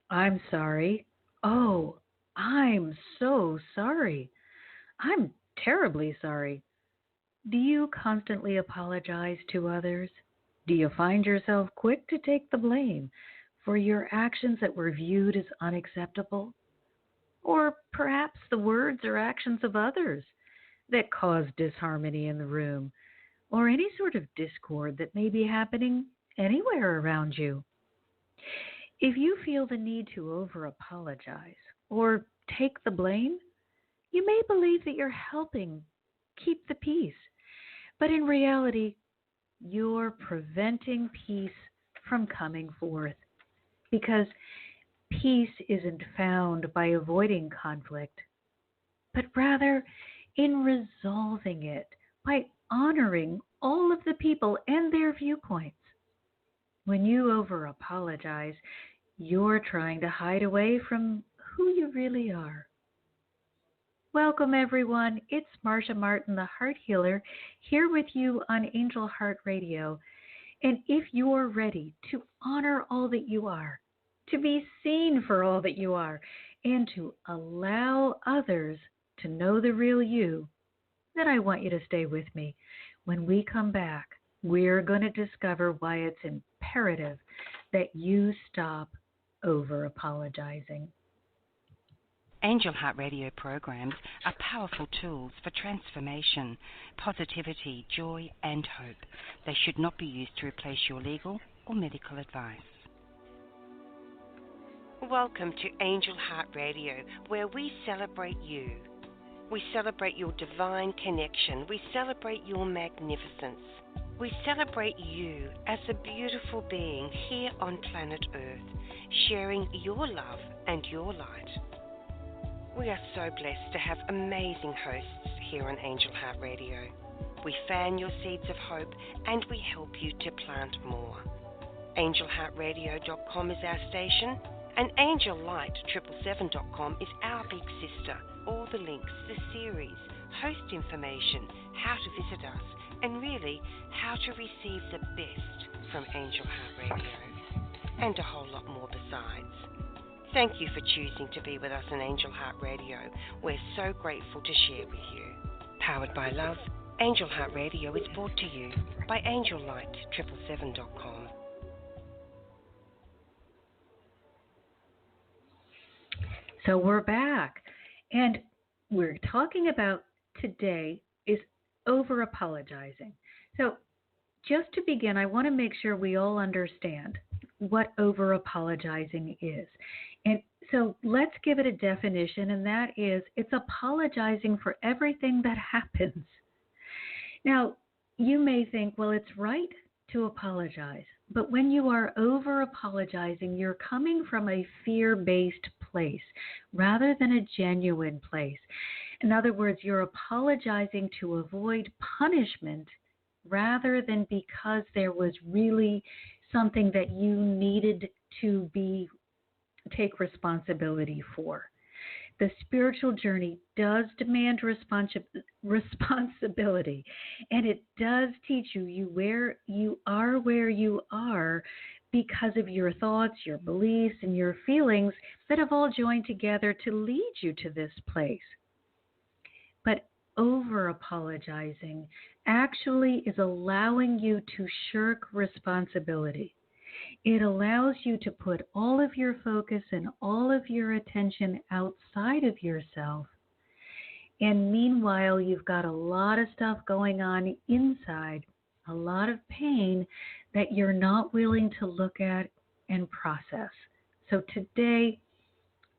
I'm sorry. Oh, I'm so sorry. I'm terribly sorry. Do you constantly apologize to others? Do you find yourself quick to take the blame for your actions that were viewed as unacceptable? Or perhaps the words or actions of others that cause disharmony in the room or any sort of discord that may be happening anywhere around you? If you feel the need to over apologize or take the blame, you may believe that you're helping keep the peace, but in reality, you're preventing peace from coming forth because peace isn't found by avoiding conflict, but rather in resolving it by honoring all of the people and their viewpoints. When you over apologize, you're trying to hide away from who you really are. Welcome, everyone. It's Marcia Martin, the Heart Healer, here with you on Angel Heart Radio. And if you're ready to honor all that you are, to be seen for all that you are, and to allow others to know the real you, then I want you to stay with me. When we come back, we're going to discover why it's imperative that you stop over apologizing. Angel Heart Radio programs are powerful tools for transformation, positivity, joy, and hope. They should not be used to replace your legal or medical advice. Welcome to Angel Heart Radio, where we celebrate you. We celebrate your divine connection. We celebrate your magnificence. We celebrate you as a beautiful being here on planet Earth, sharing your love and your light. We are so blessed to have amazing hosts here on Angel Heart Radio. We fan your seeds of hope and we help you to plant more. AngelHeartRadio.com is our station and AngelLight777.com is our big sister. All the links, the series, host information, how to visit us, and really how to receive the best from Angel Heart Radio, and a whole lot more besides. Thank you for choosing to be with us on Angel Heart Radio. We're so grateful to share with you. Powered by love, Angel Heart Radio is brought to you by AngelLight777.com. So we're back, and we're talking about today is over apologizing. So just to begin, I want to make sure we all understand what over apologizing is. And so let's give it a definition, and that is it's apologizing for everything that happens. Now, you may think, well, it's right to apologize, but when you are over apologizing, you're coming from a fear-based place rather than a genuine place. In other words, you're apologizing to avoid punishment rather than because there was really something that you needed to take responsibility for. The spiritual journey does demand responsibility, and it does teach you where you are because of your thoughts, your beliefs, and your feelings that have all joined together to lead you to this place. But over apologizing actually is allowing you to shirk responsibility. It allows you to put all of your focus and all of your attention outside of yourself. And meanwhile, you've got a lot of stuff going on inside, a lot of pain that you're not willing to look at and process. So today,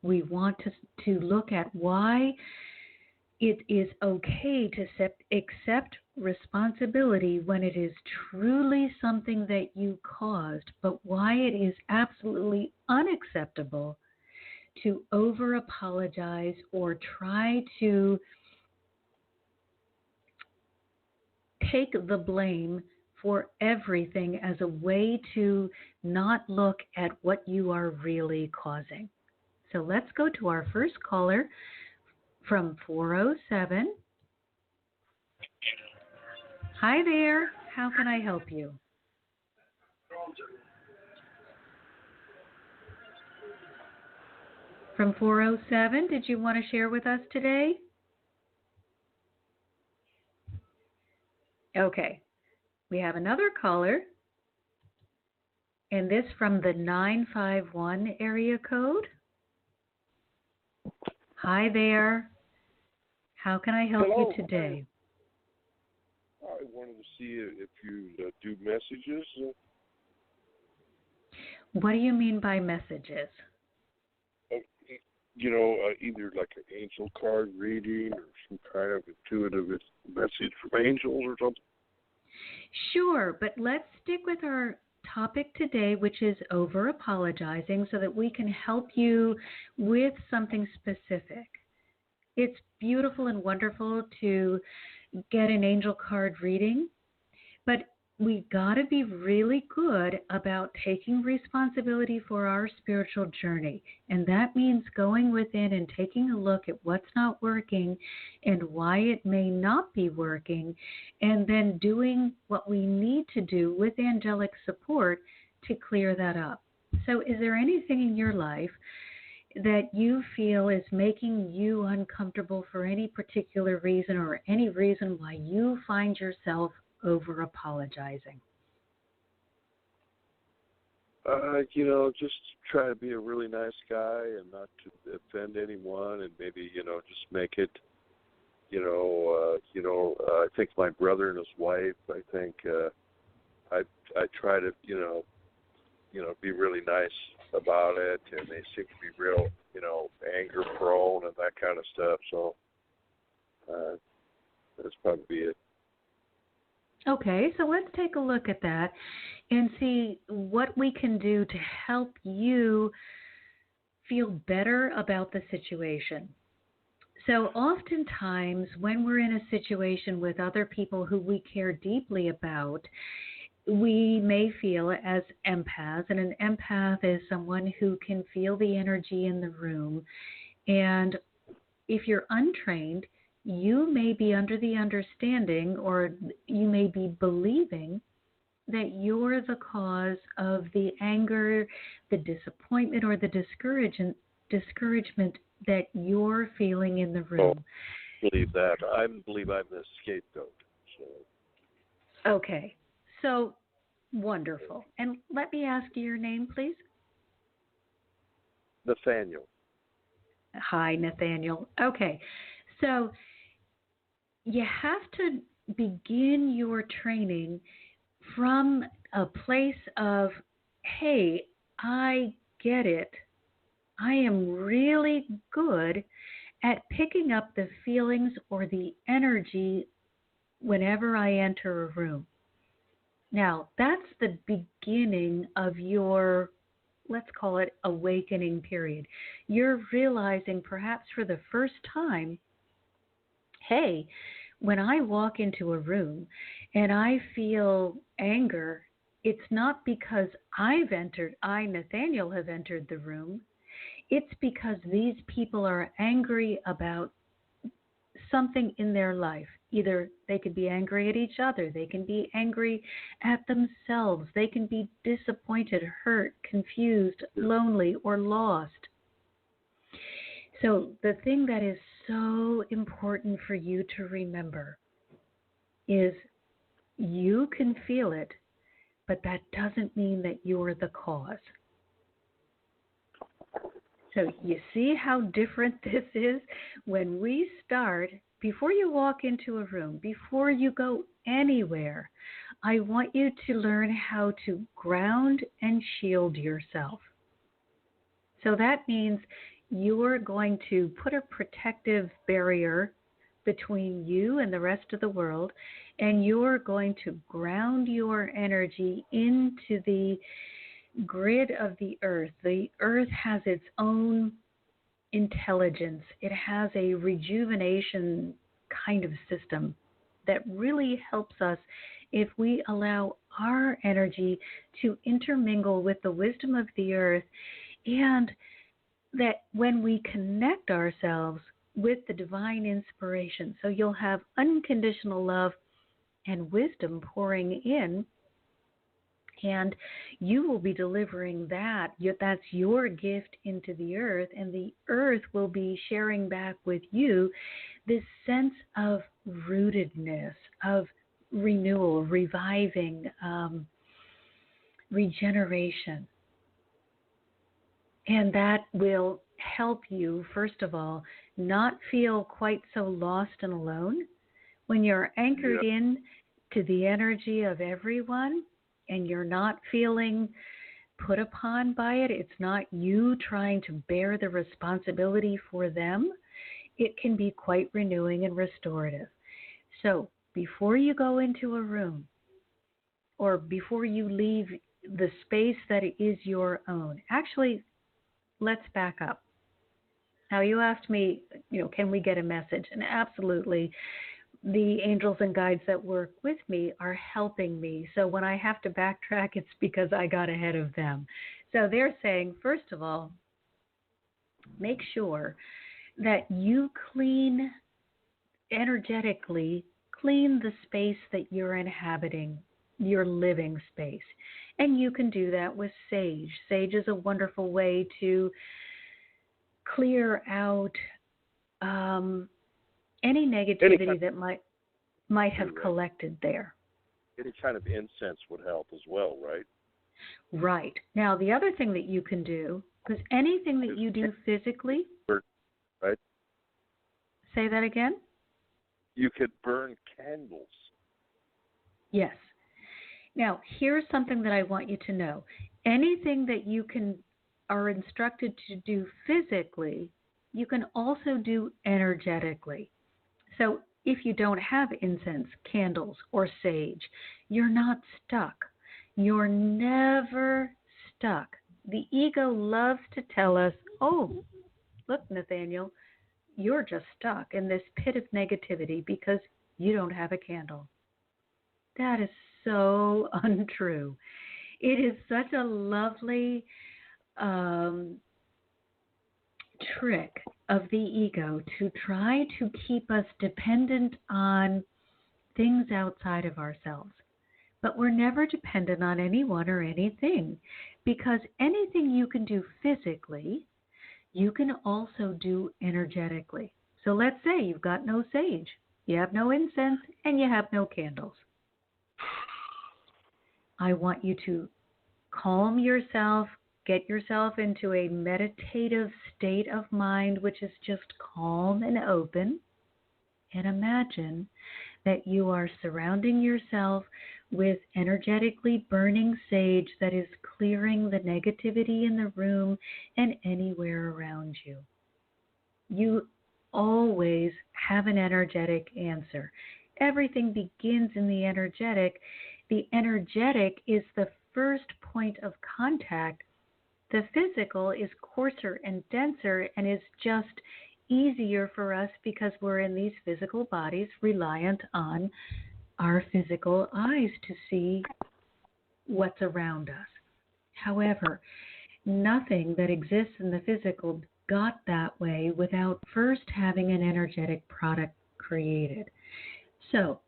we want to look at why it is okay to accept responsibility when it is truly something that you caused, but why it is absolutely unacceptable to over apologize or try to take the blame for everything as a way to not look at what you are really causing. So let's go to our first caller from 407. Hi there. How can I help you? From 407, did you want to share with us today? Okay, we have another caller, and this from the 951 area code. Hi there. How can I help Hello. you today? I wanted to see if you do messages. What do you mean by messages? Either like an angel card reading or some kind of intuitive message from angels or something. Sure, but let's stick with our topic today, which is over apologizing, so that we can help you with something specific. It's beautiful and wonderful to get an angel card reading, but we got to be really good about taking responsibility for our spiritual journey. And that means going within and taking a look at what's not working and why it may not be working, and then doing what we need to do with angelic support to clear that up. So is there anything in your life that you feel is making you uncomfortable for any particular reason, or any reason why you find yourself over apologizing? Just try to be a really nice guy and not to offend anyone, and maybe just make it. I think my brother and his wife. I think I try to be really nice about it, and they seem to be real anger prone and that kind of stuff. So that's probably it. Okay, so let's take a look at that and see what we can do to help you feel better about the situation. So oftentimes when we're in a situation with other people who we care deeply about, we may feel as empaths, and an empath is someone who can feel the energy in the room. And if you're untrained, you may be under the understanding, or you may be believing, that you're the cause of the anger, the disappointment, or the discouragement that you're feeling in the room. I believe that. I believe I'm the scapegoat. So. Okay, so wonderful. And let me ask you your name, please. Nathaniel. Hi, Nathaniel. Okay, so you have to begin your training from a place of, hey, I get it. I am really good at picking up the feelings or the energy whenever I enter a room. Now, that's the beginning of your, let's call it, awakening period. You're realizing perhaps for the first time, hey, when I walk into a room and I feel anger, it's not because I, Nathaniel, have entered the room. It's because these people are angry about something in their life. Either they could be angry at each other, they can be angry at themselves, they can be disappointed, hurt, confused, lonely, or lost. So the thing that is so important for you to remember is you can feel it, but that doesn't mean that you're the cause. So you see how different this is? When we start, before you walk into a room, before you go anywhere, I want you to learn how to ground and shield yourself. So that means you're going to put a protective barrier between you and the rest of the world, and you're going to ground your energy into the grid of the earth. The earth has its own intelligence. It has a rejuvenation kind of system that really helps us if we allow our energy to intermingle with the wisdom of the earth, and that when we connect ourselves with the divine inspiration, so you'll have unconditional love and wisdom pouring in, And you will be delivering that. That's your gift into the earth, and the earth will be sharing back with you this sense of rootedness, of renewal, reviving, regeneration. And that will help you, first of all, not feel quite so lost and alone. When you're anchored Yeah. in to the energy of everyone and you're not feeling put upon by it, it's not you trying to bear the responsibility for them, it can be quite renewing and restorative. So before you go into a room or before you leave the space that is your own, actually, let's back up. Now, you asked me, can we get a message? And absolutely, the angels and guides that work with me are helping me. So when I have to backtrack, it's because I got ahead of them. So they're saying, first of all, make sure that you energetically clean the space that you're inhabiting, your living space. And you can do that with sage. Sage is a wonderful way to clear out any negativity that might have collected there. Any kind of incense would help as well, right? Right. Now, the other thing that you can do, because anything that you do physically, right? Say that again? You could burn candles. Yes. Now, here's something that I want you to know. Anything that you are instructed to do physically, you can also do energetically. So if you don't have incense, candles, or sage, you're not stuck. You're never stuck. The ego loves to tell us, oh, look, Nathaniel, you're just stuck in this pit of negativity because you don't have a candle. That is so untrue. It is such a lovely trick of the ego to try to keep us dependent on things outside of ourselves. But we're never dependent on anyone or anything, because anything you can do physically, you can also do energetically. So let's say you've got no sage, you have no incense, and you have no candles. I want you to calm yourself, get yourself into a meditative state of mind, which is just calm and open, and imagine that you are surrounding yourself with energetically burning sage that is clearing the negativity in the room and anywhere around you. You always have an energetic answer. Everything begins in the energetic. The energetic is the first point of contact. The physical is coarser and denser and is just easier for us because we're in these physical bodies reliant on our physical eyes to see what's around us. However, nothing that exists in the physical got that way without first having an energetic product created. So,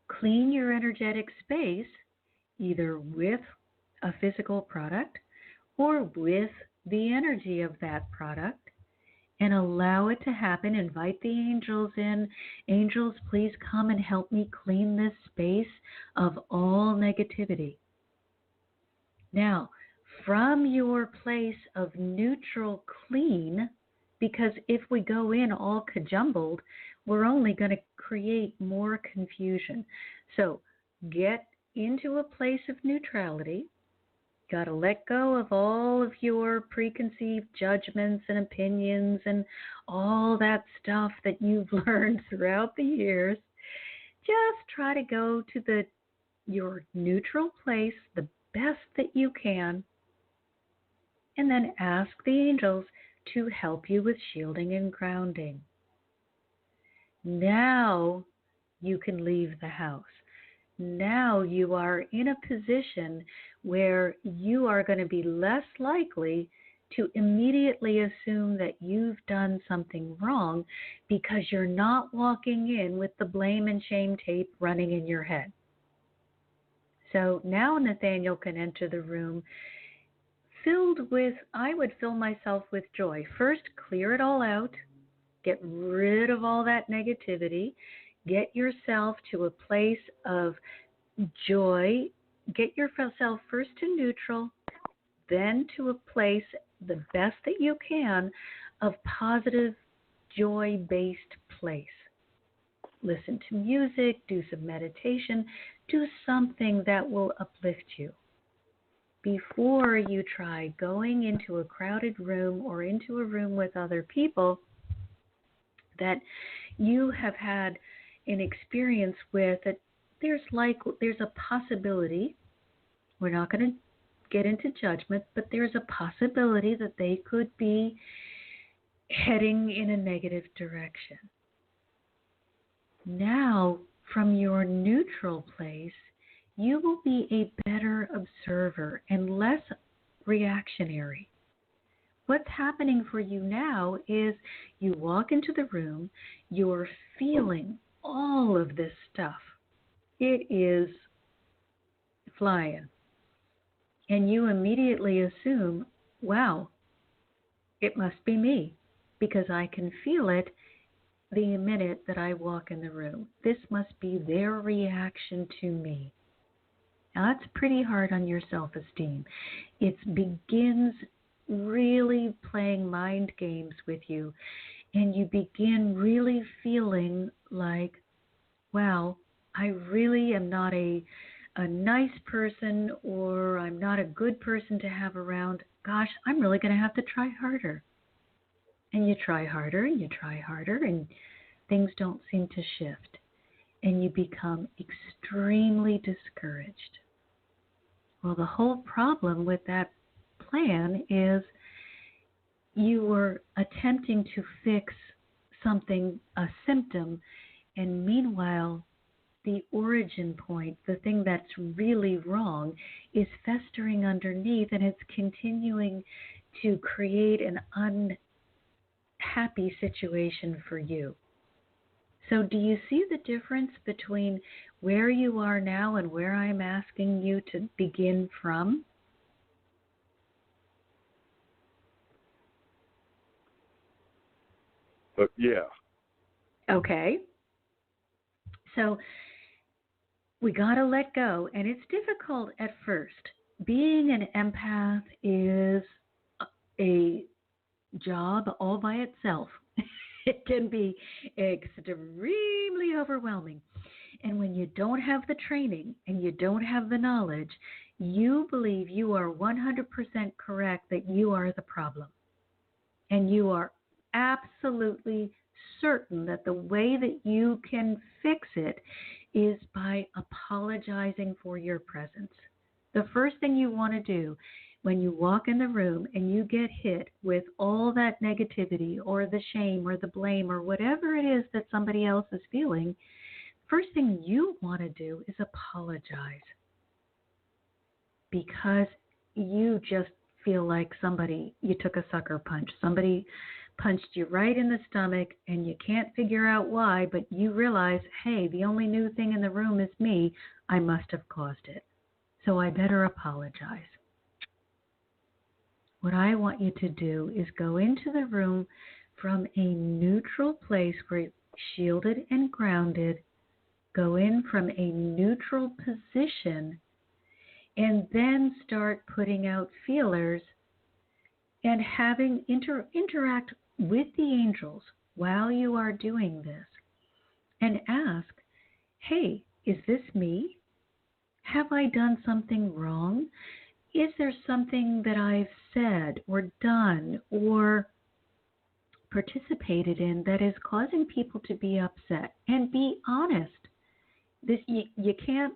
clean your energetic space either with a physical product or with the energy of that product, and allow it to happen. Invite the angels in. Angels, please come and help me clean this space of all negativity. Now, from your place of neutral clean, because if we go in all cajumbled, we're only going to create more confusion. So get into a place of neutrality. Got to let go of all of your preconceived judgments and opinions and all that stuff that you've learned throughout the years. Just try to go to your neutral place the best that you can, and then ask the angels to help you with shielding and grounding. Now you can leave the house. Now you are in a position where you are going to be less likely to immediately assume that you've done something wrong because you're not walking in with the blame and shame tape running in your head. So now Nathaniel can enter the room filled with, I would fill myself with joy. First, clear it all out, get rid of all that negativity, get yourself to a place of joy, get yourself first to neutral, then to a place, the best that you can, of positive, joy based place. Listen to music, do some meditation, do something that will uplift you before you try going into a crowded room or into a room with other people that you have had an experience with, that there's a possibility. We're not going to get into judgment, but there's a possibility that they could be heading in a negative direction. Now, from your neutral place, you will be a better observer and less reactionary. What's happening for you now is you walk into the room, you're feeling all of this stuff. It is flying. And you immediately assume, wow, it must be me, because I can feel it the minute that I walk in the room. This must be their reaction to me. Now, that's pretty hard on your self-esteem. It begins really playing mind games with you, and you begin really feeling like, wow, I really am not a nice person, or I'm not a good person to have around. Gosh, I'm really going to have to try harder. And you try harder and you try harder, and things don't seem to shift. And you become extremely discouraged. Well, the whole problem with that plan is you were attempting to fix something, a symptom, and meanwhile, the origin point, the thing that's really wrong, is festering underneath, and it's continuing to create an unhappy situation for you. So do you see the difference between where you are now and where I'm asking you to begin from? But yeah. Okay. So we got to let go, and it's difficult at first. Being an empath is a job all by itself. It can be extremely overwhelming. And when you don't have the training and you don't have the knowledge, you believe you are 100% correct that you are the problem. And you are absolutely certain that the way that you can fix it is by apologizing for your presence. The first thing you want to do when you walk in the room and you get hit with all that negativity or the shame or the blame or whatever it is that somebody else is feeling, first thing you want to do is apologize, because you just feel like you took a sucker punch. Somebody punched you right in the stomach, and you can't figure out why, but you realize, hey, the only new thing in the room is me. I must have caused it. So I better apologize. What I want you to do is go into the room from a neutral place where you're shielded and grounded. Go in from a neutral position, and then start putting out feelers and having interact with the angels while you are doing this, and ask, hey, is this me? Have I done something wrong? Is there something that I've said or done or participated in that is causing people to be upset? And be honest. You can't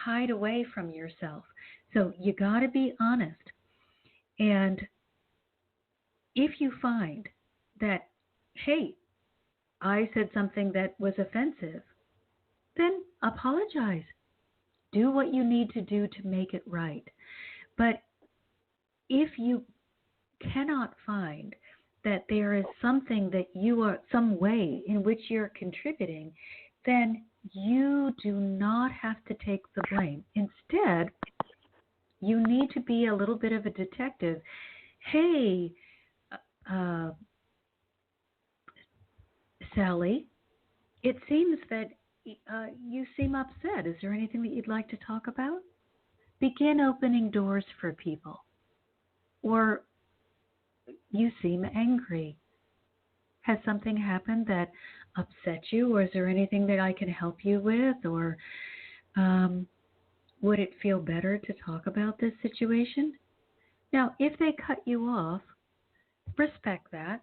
hide away from yourself. So you got to be honest. And if you find that, hey, I said something that was offensive, then apologize. Do what you need to do to make it right. But if you cannot find that there is something that some way in which you're contributing, then You do not have to take the blame. Instead, you need to be a little bit of a detective. Hey, uh, Sally, it seems that you seem upset. Is there anything that you'd like to talk about? Begin opening doors for people. Or you seem angry. Has something happened that upset you, or is there anything that I can help you with? Or um, would it feel better to talk about this situation? Now, if they cut you off, respect that.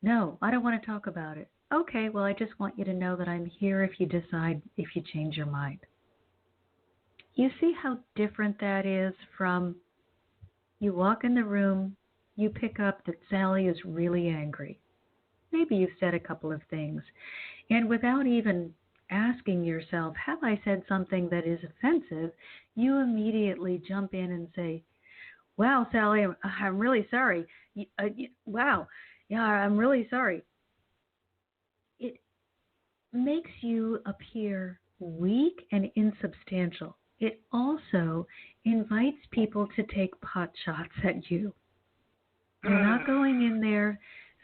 No, I don't want to talk about it. Okay, well, I just want you to know that I'm here if you decide, if you change your mind. You see how different that is from you walk in the room, you pick up that Sally is really angry. Maybe you've said a couple of things, and without even asking yourself, have I said something that is offensive, you immediately jump in and say, wow, Sally, I'm really sorry. Wow, yeah, I'm really sorry. It makes you appear weak and insubstantial. It also invites people to take pot shots at you. You're not going in there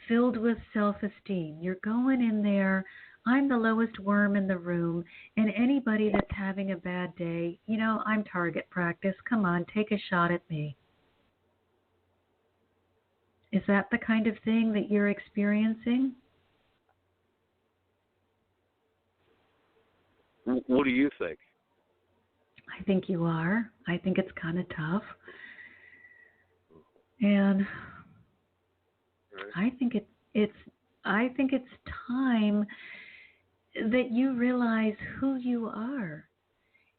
filled with self-esteem. You're going in there, I'm the lowest worm in the room, and anybody that's having a bad day, I'm target practice. Come on, take a shot at me. Is that the kind of thing that you're experiencing? What do you think? I think you are. I think it's kind of tough. And I think it's time that you realize who you are.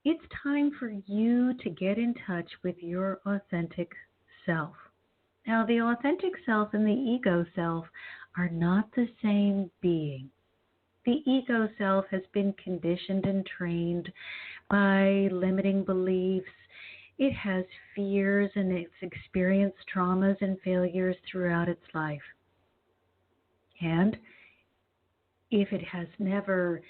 It's time for you to get in touch with your authentic self. Now, the authentic self and the ego self are not the same being. The ego self has been conditioned and trained by limiting beliefs. It has fears and it's experienced traumas and failures throughout its life. And if it has never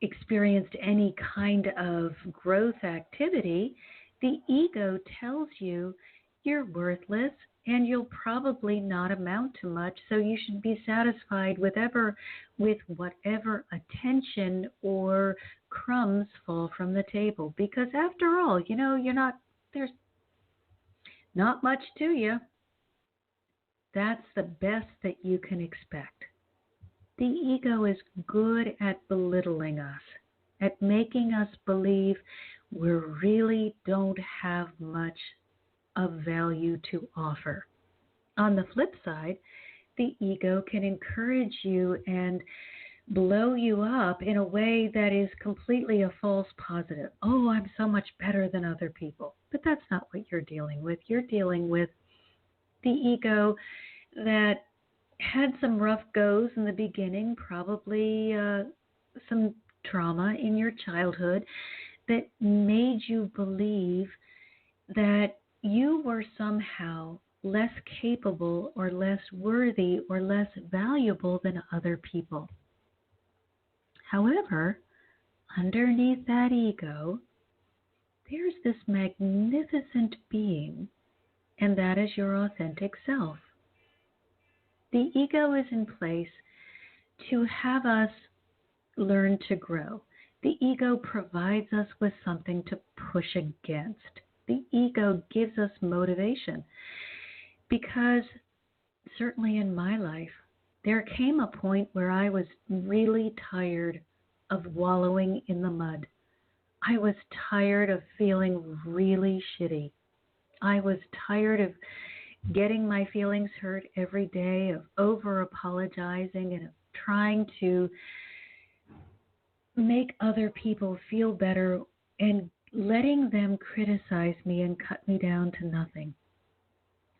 experienced any kind of growth activity, the ego tells you you're worthless and you'll probably not amount to much, so you should be satisfied with whatever attention or crumbs fall from the table. Because after all, there's not much to you. That's the best that you can expect. The ego is good at belittling us, at making us believe we really don't have much of value to offer. On the flip side, the ego can encourage you and blow you up in a way that is completely a false positive. Oh, I'm so much better than other people. But that's not what you're dealing with. You're dealing with the ego that had some rough goes in the beginning, probably some trauma in your childhood that made you believe that you were somehow less capable or less worthy or less valuable than other people. However, underneath that ego, there's this magnificent being, and that is your authentic self. The ego is in place to have us learn to grow. The ego provides us with something to push against. The ego gives us motivation because certainly in my life, there came a point where I was really tired of wallowing in the mud. I was tired of feeling really shitty. I was tired of getting my feelings hurt every day, of over apologizing and of trying to make other people feel better and letting them criticize me and cut me down to nothing.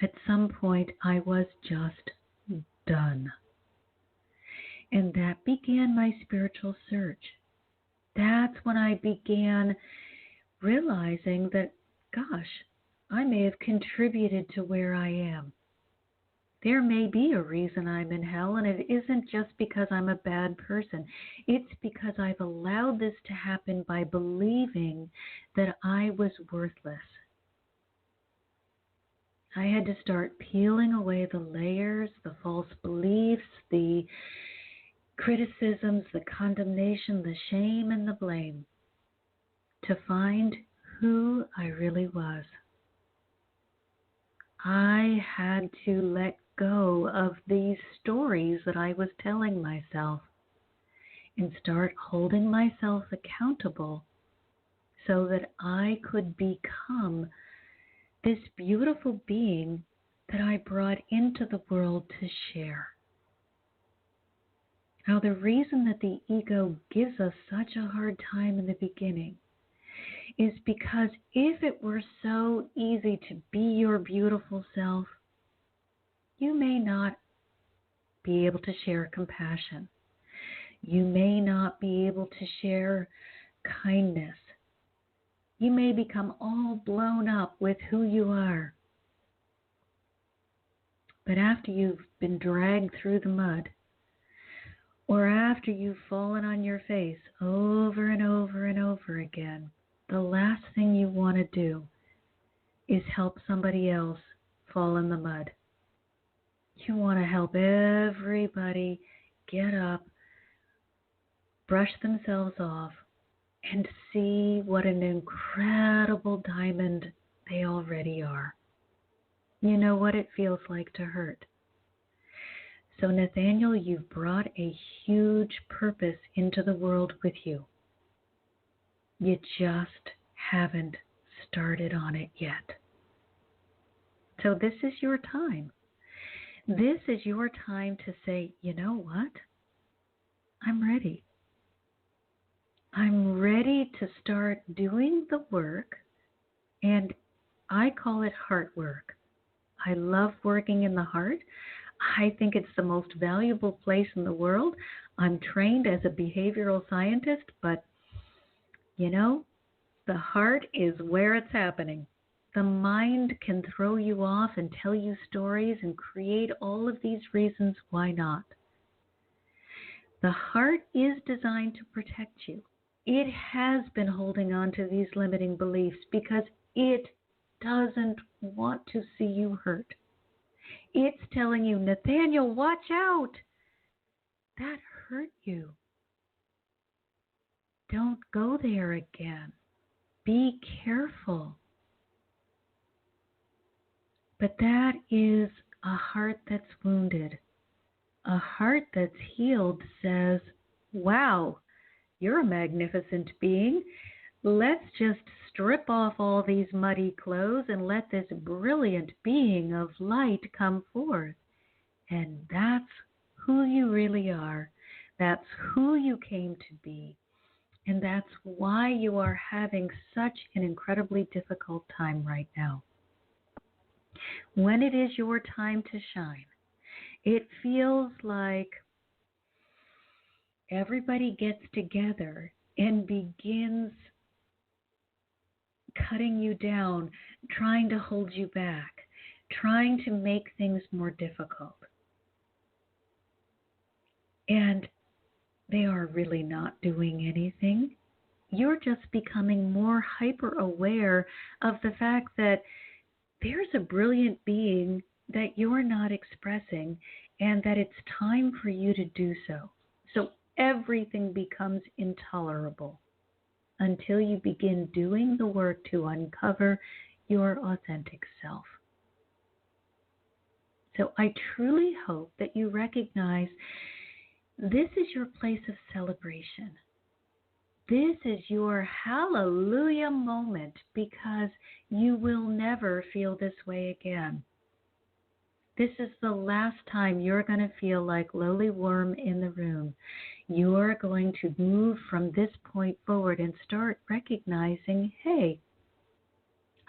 At some point, I was just done. And that began my spiritual search. That's when I began realizing that, gosh, I may have contributed to where I am. There may be a reason I'm in hell, and it isn't just because I'm a bad person. It's because I've allowed this to happen by believing that I was worthless. I had to start peeling away the layers, the false beliefs, the criticisms, the condemnation, the shame, and the blame to find who I really was. I had to let go of these stories that I was telling myself and start holding myself accountable so that I could become this beautiful being that I brought into the world to share. Now, the reason that the ego gives us such a hard time in the beginning is because if it were so easy to be your beautiful self, you may not be able to share compassion. You may not be able to share kindness. You may become all blown up with who you are. But after you've been dragged through the mud, or after you've fallen on your face over and over and over again, the last thing you want to do is help somebody else fall in the mud. You want to help everybody get up, brush themselves off, and see what an incredible diamond they already are. You know what it feels like to hurt. So Nathaniel, you've brought a huge purpose into the world with you. You just haven't started on it yet. So this is your time. This is your time to say, you know what? I'm ready. I'm ready to start doing the work, and I call it heart work. I love working in the heart. I think it's the most valuable place in the world. I'm trained as a behavioral scientist, but you know, the heart is where it's happening. The mind can throw you off and tell you stories and create all of these reasons why not. The heart is designed to protect you. It has been holding on to these limiting beliefs because it doesn't want to see you hurt. It's telling you, Nathaniel, watch out. That hurt you. Don't go there again. Be careful. But that is a heart that's wounded. A heart that's healed says, wow, you're a magnificent being. Let's just strip off all these muddy clothes and let this brilliant being of light come forth. And that's who you really are. That's who you came to be. And that's why you are having such an incredibly difficult time right now. When it is your time to shine, it feels like everybody gets together and begins cutting you down, trying to hold you back, trying to make things more difficult. And they are really not doing anything. You're just becoming more hyper aware of the fact that there's a brilliant being that you're not expressing and that it's time for you to do so. So everything becomes intolerable until you begin doing the work to uncover your authentic self. So I truly hope that you recognize this is your place of celebration. This is your hallelujah moment because you will never feel this way again. This is the last time you're going to feel like lowly worm in the room. You are going to move from this point forward and start recognizing, hey,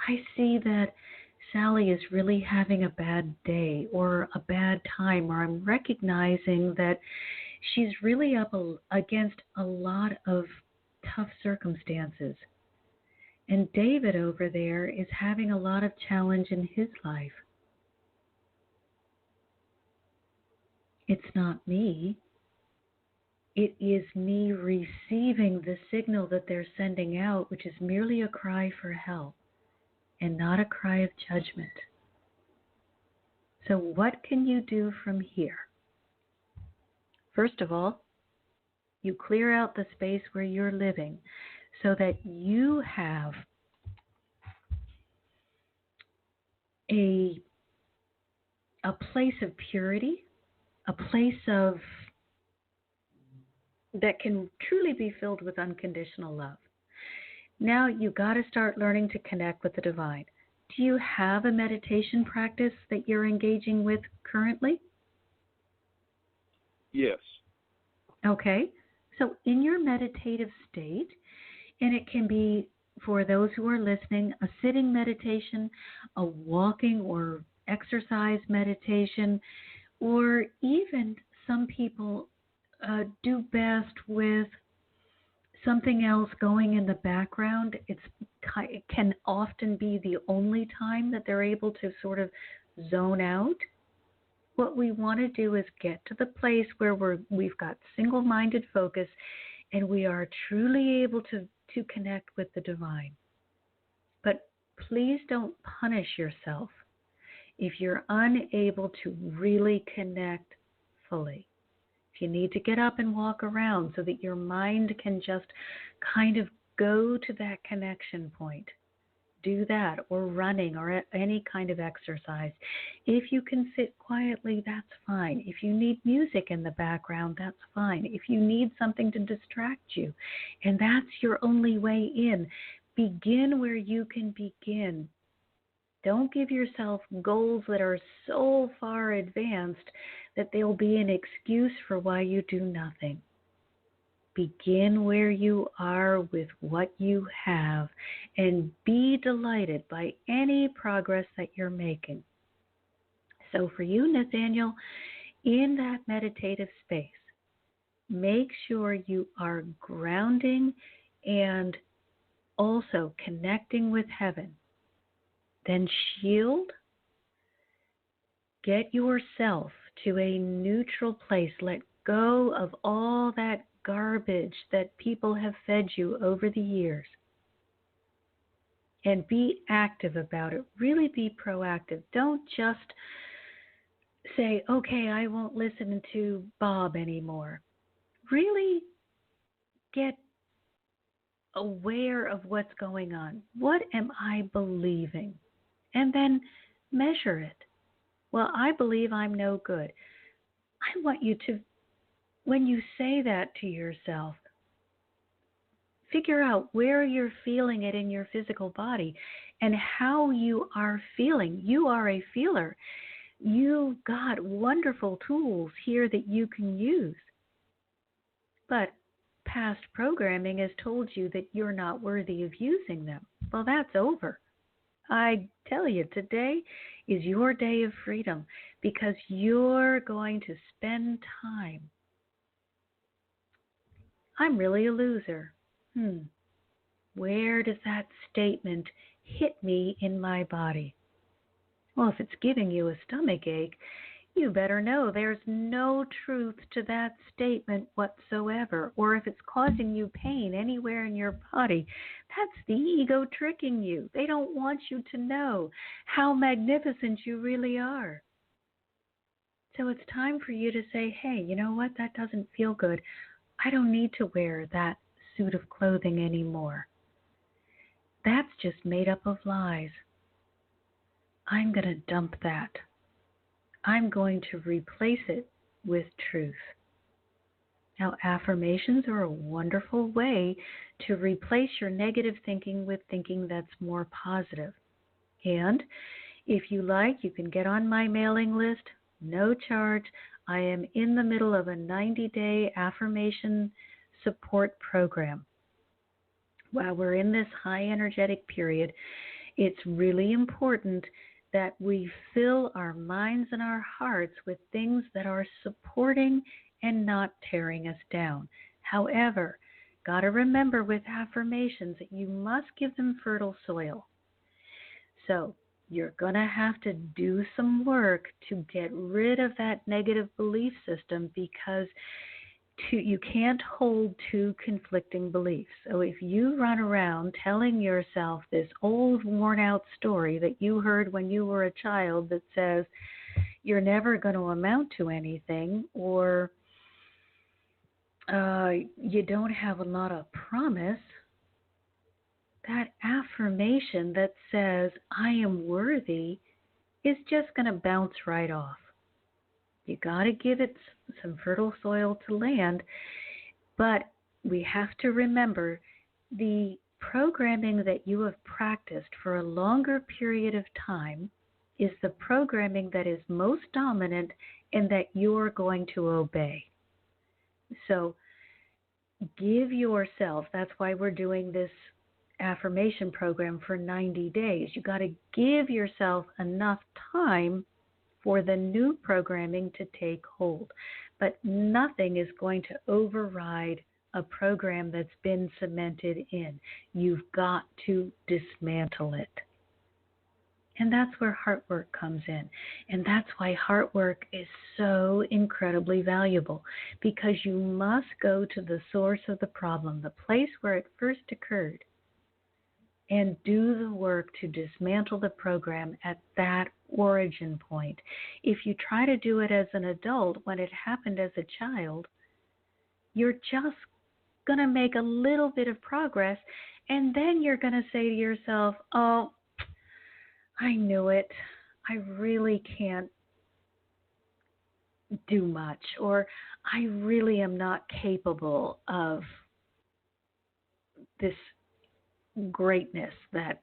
I see that Sally is really having a bad day or a bad time, or I'm recognizing that she's really up against a lot of tough circumstances. And David over there is having a lot of challenge in his life. It's not me. It is me receiving the signal that they're sending out, which is merely a cry for help and not a cry of judgment. So, what can you do from here? First of all, you clear out the space where you're living so that you have a, a place of purity, a place of that can truly be filled with unconditional love. Now you got to start learning to connect with the divine. Do you have a meditation practice that you're engaging with currently? Yes. Okay. So in your meditative state, and it can be, for those who are listening, a sitting meditation, a walking or exercise meditation, or even some people do best with something else going in the background. It can often be the only time that they're able to sort of zone out. What we want to do is get to the place where we've got single-minded focus and we are truly able to connect with the divine. But please don't punish yourself if you're unable to really connect fully. If you need to get up and walk around so that your mind can just kind of go to that connection point, do that, or running, or any kind of exercise. If you can sit quietly, that's fine. If you need music in the background, that's fine. If you need something to distract you, and that's your only way in, begin where you can begin. Don't give yourself goals that are so far advanced that they'll be an excuse for why you do nothing. Begin where you are with what you have and be delighted by any progress that you're making. So for you, Nathaniel, in that meditative space, make sure you are grounding and also connecting with heaven. Then shield, get yourself to a neutral place. Let go of all that garbage that people have fed you over the years. And be active about it. Really be proactive. Don't just say, okay, I won't listen to Bob anymore. Really get aware of what's going on. What am I believing? And then measure it. Well, I believe I'm no good. I want you to, when you say that to yourself, figure out where you're feeling it in your physical body and how you are feeling. You are a feeler. You've got wonderful tools here that you can use. But past programming has told you that you're not worthy of using them. Well, that's over. I tell you, today is your day of freedom because you're going to spend time. I'm really a loser. Where does that statement hit me in my body? Well, if it's giving you a stomach ache, you better know there's no truth to that statement whatsoever. Or if it's causing you pain anywhere in your body, that's the ego tricking you. They don't want you to know how magnificent you really are. So it's time for you to say, hey, you know what? That doesn't feel good. I don't need to wear that suit of clothing anymore. That's just made up of lies. I'm going to dump that. I'm going to replace it with truth. Now, affirmations are a wonderful way to replace your negative thinking with thinking that's more positive. And if you like, you can get on my mailing list, no charge. I am in the middle of a 90-day affirmation support program. While we're in this high energetic period, it's really important that we fill our minds and our hearts with things that are supporting and not tearing us down. However, got to remember with affirmations that you must give them fertile soil. So You're going to have to do some work to get rid of that negative belief system because you can't hold two conflicting beliefs. So if you run around telling yourself this old worn out story that you heard when you were a child that says you're never going to amount to anything, or you don't have a lot of promise, that affirmation that says I am worthy is just going to bounce right off. You got to give it some fertile soil to land, but we have to remember the programming that you have practiced for a longer period of time is the programming that is most dominant and that you're going to obey. So give yourself, that's why we're doing this affirmation program for 90 days. You got to give yourself enough time for the new programming to take hold. But nothing is going to override a program that's been cemented in. You've got to dismantle it. And that's where heart work comes in. And that's why heart work is so incredibly valuable, because you must go to the source of the problem, the place where it first occurred, and do the work to dismantle the program at that origin point. If you try to do it as an adult when it happened as a child, you're just going to make a little bit of progress, and then you're going to say to yourself, oh, I knew it. I really can't do much, or I really am not capable of this greatness that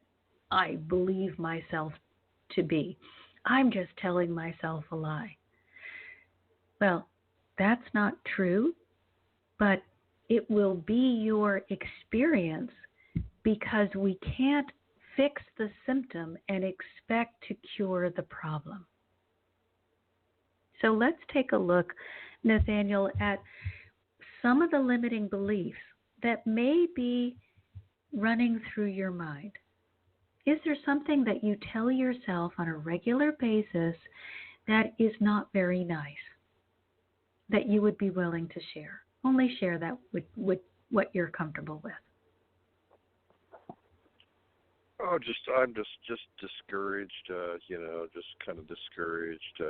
I believe myself to be. I'm just telling myself a lie. Well, that's not true, but it will be your experience, because we can't fix the symptom and expect to cure the problem. So let's take a look, Nathaniel, at some of the limiting beliefs that may be running through your mind. Is there something that you tell yourself on a regular basis that is not very nice, that you would be willing to share? Only share that with what you're comfortable with. Oh, I'm just discouraged. Just kind of discouraged.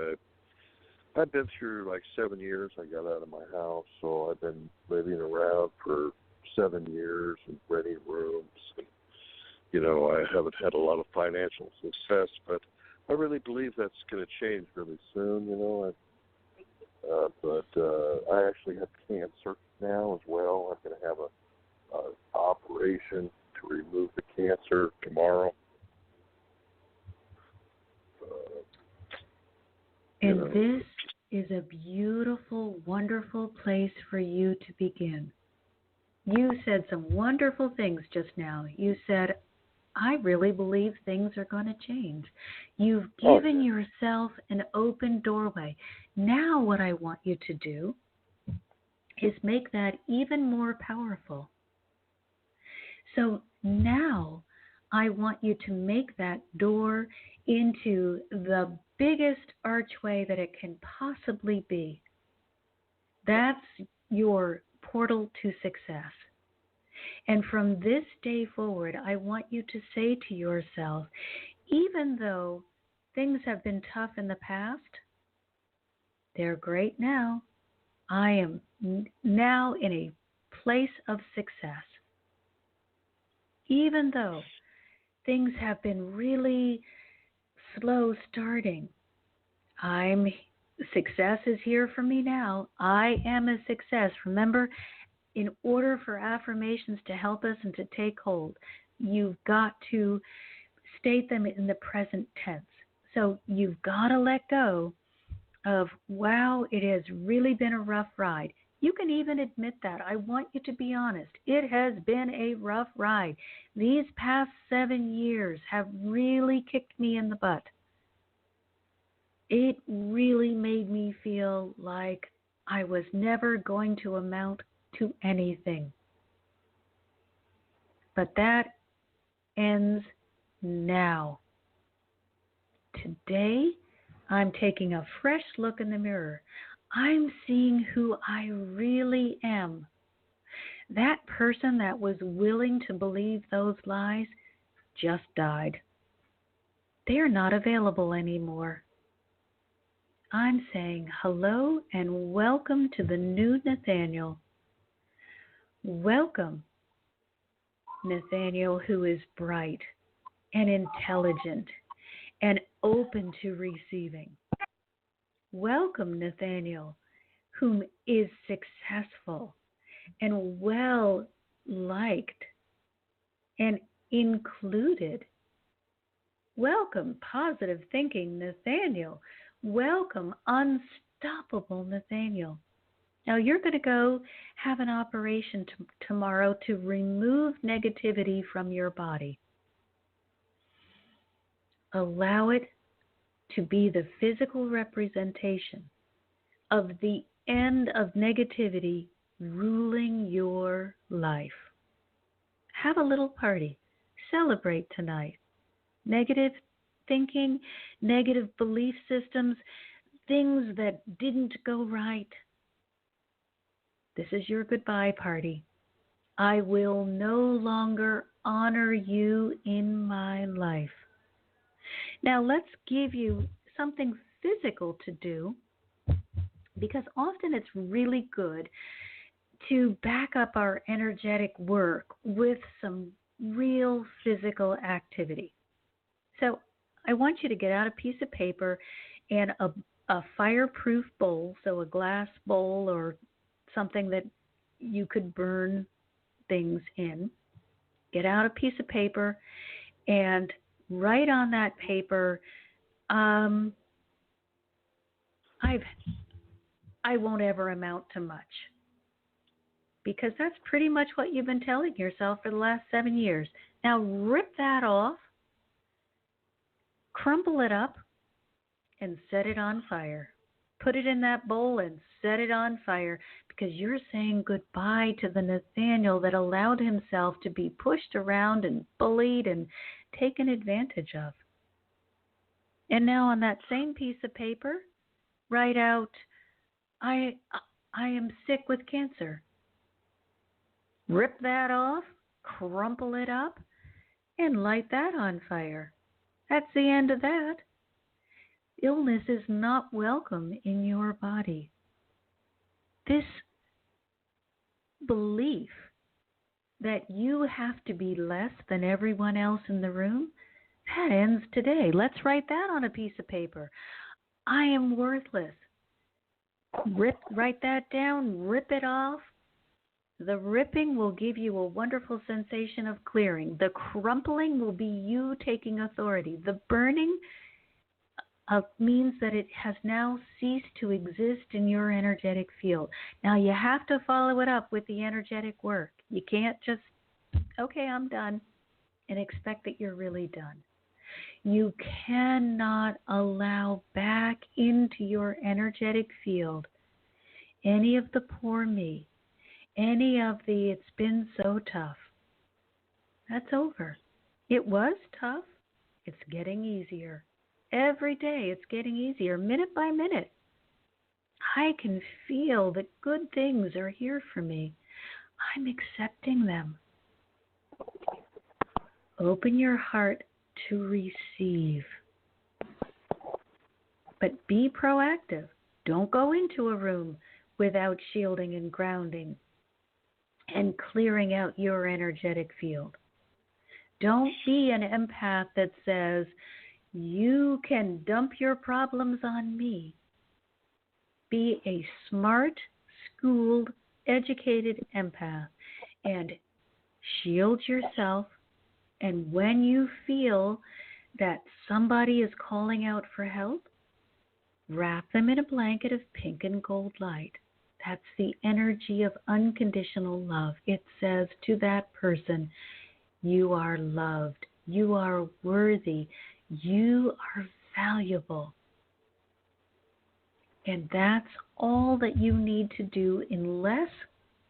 I've been through like 7 years. I got out of my house, so I've been living around for 7 years and renting rooms. And, I haven't had a lot of financial success, but I really believe that's going to change really soon. But I actually have cancer now as well. I'm going to have a operation to remove the cancer tomorrow. This is a beautiful, wonderful place for you to begin. You said some wonderful things just now. You said, I really believe things are going to change. You've given yourself an open doorway. Now what I want you to do is make that even more powerful. So now I want you to make that door into the biggest archway that it can possibly be. That's your portal to success. And from this day forward, I want you to say to yourself, even though things have been tough in the past, they're great now. I am now in a place of success. Even though things have been really slow starting, success is here for me now. I am a success. Remember, in order for affirmations to help us and to take hold, you've got to state them in the present tense. So you've got to let go of, wow, it has really been a rough ride. You can even admit that. I want you to be honest. It has been a rough ride. These past 7 years have really kicked me in the butt. It really made me feel like I was never going to amount to anything. But that ends now. today I'm taking a fresh look in the mirror. I'm seeing who I really am. That person that was willing to believe those lies just died. They're not available anymore. I'm saying hello and welcome to the new Nathaniel. Welcome, Nathaniel, who is bright and intelligent and open to receiving. Welcome, Nathaniel, whom is successful and well liked and included. Welcome, positive thinking Nathaniel. Welcome, unstoppable Nathaniel. Now you're going to go have an operation tomorrow to remove negativity from your body. Allow it to be the physical representation of the end of negativity ruling your life. Have a little party. Celebrate tonight. Negative thinking, negative belief systems, things that didn't go right. This is your goodbye party. I will no longer honor you in my life. Now let's give you something physical to do, because often it's really good to back up our energetic work with some real physical activity. So I want you to get out a piece of paper and a fireproof bowl, so a glass bowl or something that you could burn things in. Get out a piece of paper and write on that paper, I won't ever amount to much. Because that's pretty much what you've been telling yourself for the last 7 years. Now rip that off, crumple it up, and set it on fire. Put it in that bowl and set it on fire, because you're saying goodbye to the Nathaniel that allowed himself to be pushed around and bullied and taken advantage of. And now on that same piece of paper, write out, I am sick with cancer. Rip that off, crumple it up, and light that on fire. That's the end of that. Illness is not welcome in your body. This belief that you have to be less than everyone else in the room, that ends today. Let's write that on a piece of paper. I am worthless. Write that down, rip it off. The ripping will give you a wonderful sensation of clearing. The crumpling will be you taking authority. The burning means that it has now ceased to exist in your energetic field. Now you have to follow it up with the energetic work. You can't just, okay, I'm done, and expect that you're really done. You cannot allow back into your energetic field any of the poor me, any of the it's been so tough. That's over. It was tough. It's getting easier. Every day it's getting easier, minute by minute. I can feel that good things are here for me. I'm accepting them. Open your heart to receive. But be proactive. Don't go into a room without shielding and grounding and clearing out your energetic field. Don't be an empath that says, you can dump your problems on me. Be a smart, schooled, educated empath and shield yourself. And when you feel that somebody is calling out for help, wrap them in a blanket of pink and gold light. That's the energy of unconditional love. It says to that person, you are loved, you are worthy, you are valuable. And that's all that you need to do, unless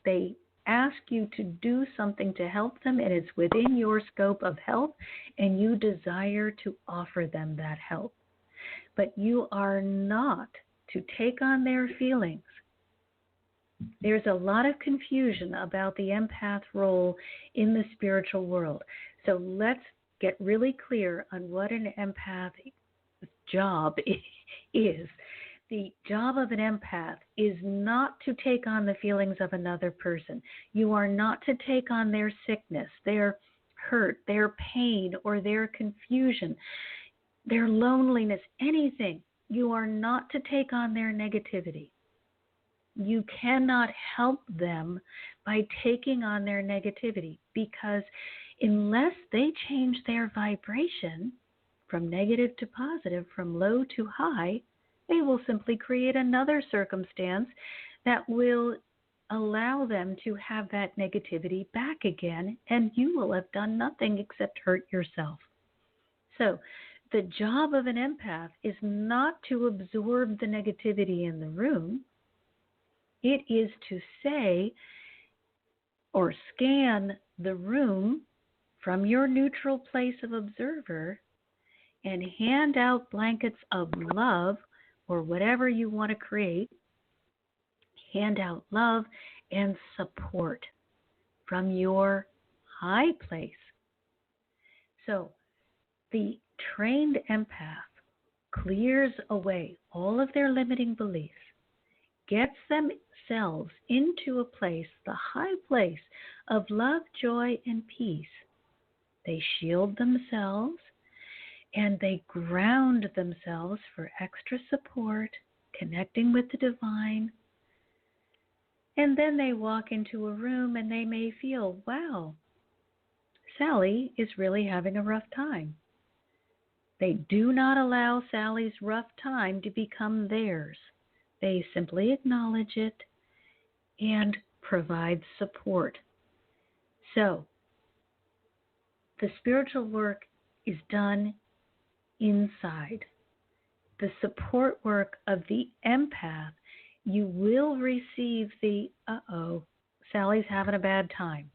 they ask you to do something to help them and it's within your scope of help and you desire to offer them that help. but you are not to take on their feelings. There's a lot of confusion about the empath role in the spiritual world. So let's get really clear on what an empath job is. The job of an empath is not to take on the feelings of another person. You are not to take on their sickness, their hurt, their pain, or their confusion, their loneliness, anything. You are not to take on their negativity. You cannot help them by taking on their negativity, because unless they change their vibration from negative to positive, from low to high, they will simply create another circumstance that will allow them to have that negativity back again, and you will have done nothing except hurt yourself. So the job of an empath is not to absorb the negativity in the room. It is to say or scan the room from your neutral place of observer and hand out blankets of love, or whatever you want to create. Hand out love and support from your high place. So the trained empath clears away all of their limiting beliefs, gets themselves into a place, the high place of love, joy, and peace. They shield themselves and they ground themselves for extra support, connecting with the divine. And then they walk into a room and they may feel, wow, Sally is really having a rough time. They do not allow Sally's rough time to become theirs. They simply acknowledge it and provide support. So, the spiritual work is done inside. The support work of the empath, you will receive the, Sally's having a bad time.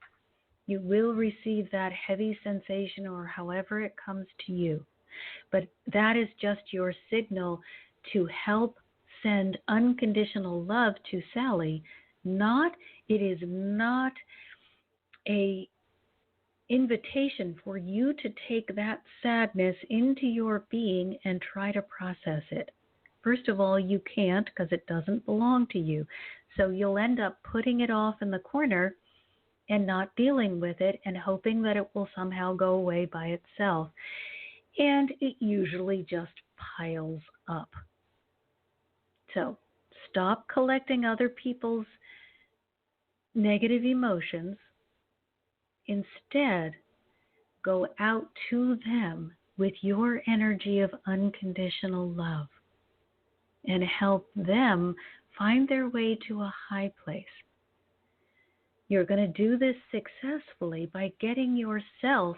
You will receive that heavy sensation, or however it comes to you. But that is just your signal to help send unconditional love to Sally. It is not a invitation for you to take that sadness into your being and try to process it. First of all, you can't, because it doesn't belong to you. So you'll end up putting it off in the corner and not dealing with it and hoping that it will somehow go away by itself. And it usually just piles up. So stop collecting other people's negative emotions. Instead, go out to them with your energy of unconditional love and help them find their way to a high place. You're going to do this successfully by getting yourself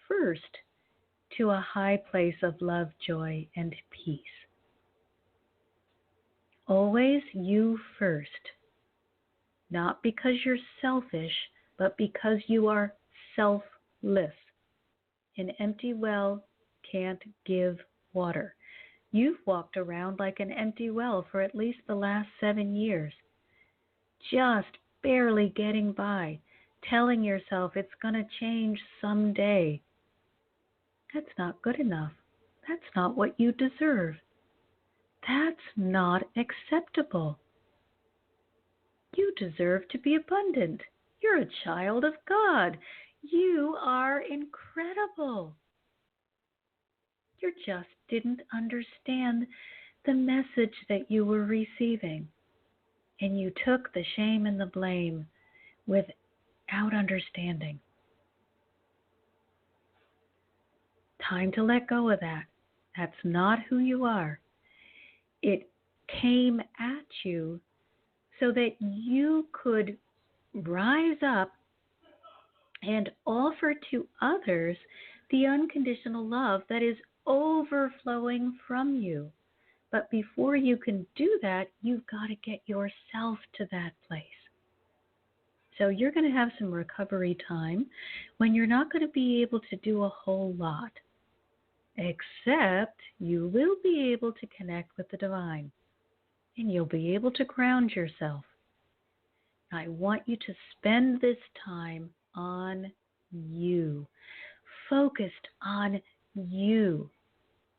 first to a high place of love, joy, and peace. Always you first, not because you're selfish, but because you are selfless. An empty well can't give water. You've walked around like an empty well for at least the last 7 years, just barely getting by, telling yourself it's going to change someday. That's not good enough. That's not what you deserve. That's not acceptable. You deserve to be abundant. You're a child of God. You are incredible. You just didn't understand the message that you were receiving. And you took the shame and the blame without understanding. Time to let go of that. That's not who you are. It came at you so that you could rise up and offer to others the unconditional love that is overflowing from you. But before you can do that, you've got to get yourself to that place. So you're going to have some recovery time when you're not going to be able to do a whole lot. except you will be able to connect with the divine and you'll be able to ground yourself. I want you to spend this time on you, focused on you,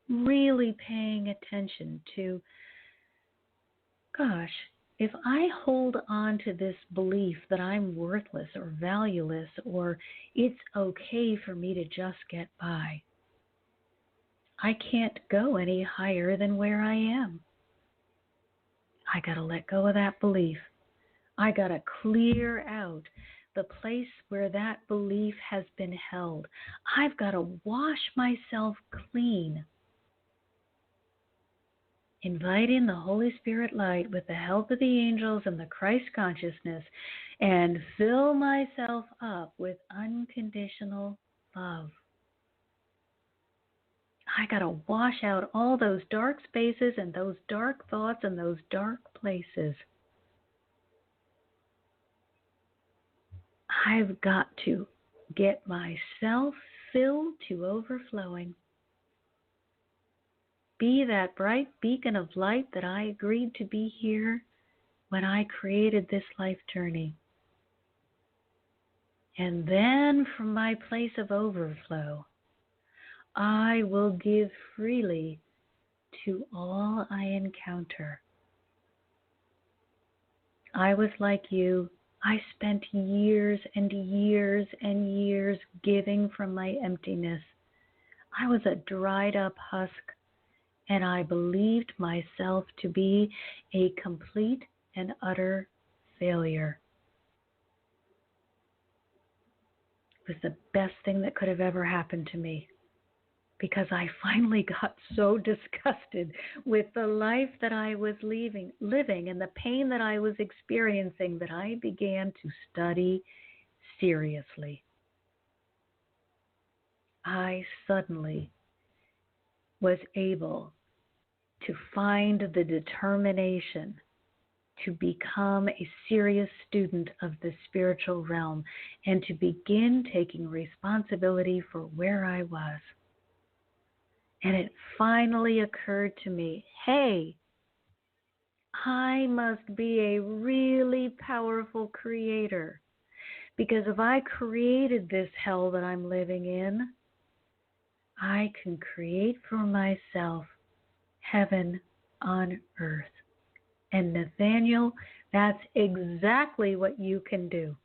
really paying attention to, gosh, if I hold on to this belief that I'm worthless or valueless or it's okay for me to just get by, I can't go any higher than where I am. I got to let go of that belief. I got to clear out the place where that belief has been held. I've got to wash myself clean. Invite in the Holy Spirit light with the help of the angels and the Christ consciousness and fill myself up with unconditional love. I got to wash out all those dark spaces and those dark thoughts and those dark places. I've got to get myself filled to overflowing. Be that bright beacon of light that I agreed to be here when I created this life journey. And then from my place of overflow, I will give freely to all I encounter. I was like you. I spent years and years and years giving from my emptiness. I was a dried up husk, and I believed myself to be a complete and utter failure. It was the best thing that could have ever happened to me, because I finally got so disgusted with the life that I was living and the pain that I was experiencing that I began to study seriously. I suddenly was able to find the determination to become a serious student of the spiritual realm and to begin taking responsibility for where I was. And it finally occurred to me, hey, I must be a really powerful creator. Because if I created this hell that I'm living in, I can create for myself heaven on earth. And Nathaniel, that's exactly what you can do.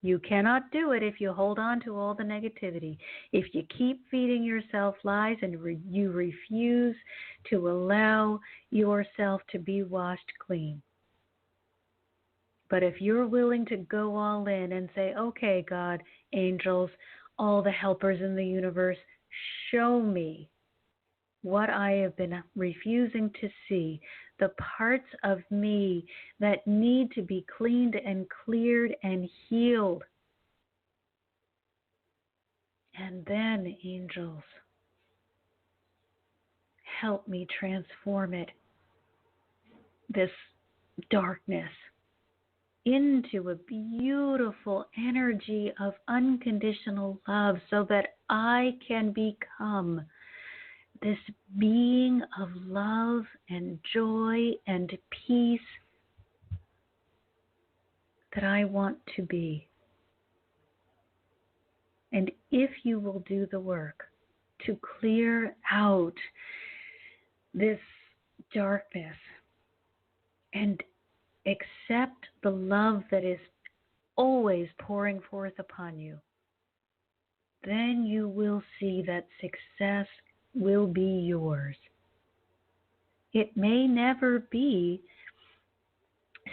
You cannot do it if you hold on to all the negativity. If you keep feeding yourself lies and you refuse to allow yourself to be washed clean. But if you're willing to go all in and say, okay, God, angels, all the helpers in the universe, show me what I have been refusing to see, the parts of me that need to be cleaned and cleared and healed. And then, angels, help me transform it, this darkness, into a beautiful energy of unconditional love so that I can become this being of love and joy and peace that I want to be. And if you will do the work to clear out this darkness and accept the love that is always pouring forth upon you, then you will see that success will be yours. It may never be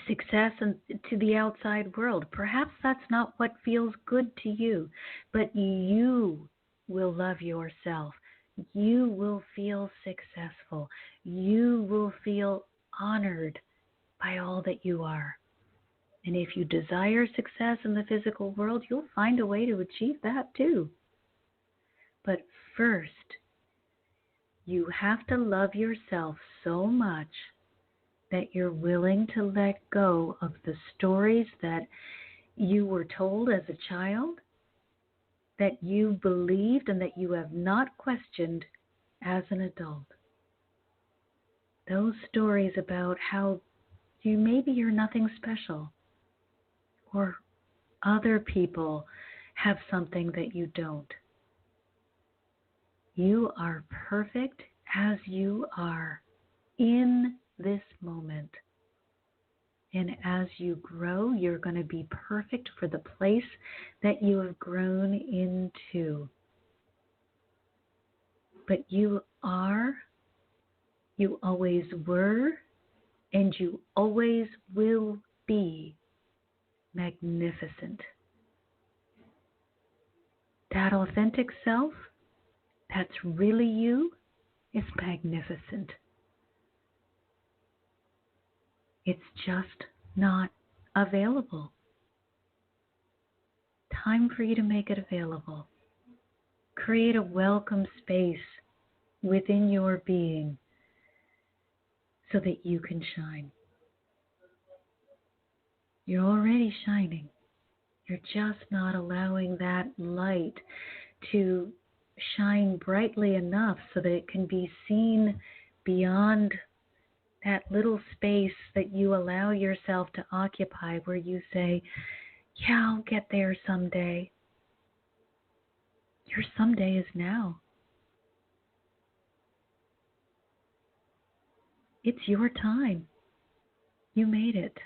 success to the outside world. Perhaps that's not what feels good to you, but you will love yourself. You will feel successful. You will feel honored by all that you are. And if you desire success in the physical world, you'll find a way to achieve that too. But first, you have to love yourself so much that you're willing to let go of the stories that you were told as a child, that you believed and that you have not questioned as an adult. Those stories about how maybe you're nothing special, or other people have something that you don't. You are perfect as you are in this moment. And as you grow, you're going to be perfect for the place that you have grown into. But you are, you always were, and you always will be magnificent. That authentic self, that's really you, is magnificent. It's just not available. Time for you to make it available. Create a welcome space within your being so that you can shine. You're already shining. You're just not allowing that light to shine brightly enough so that it can be seen beyond that little space that you allow yourself to occupy, where you say, yeah, I'll get there someday. Your someday is now. It's your time. You made it.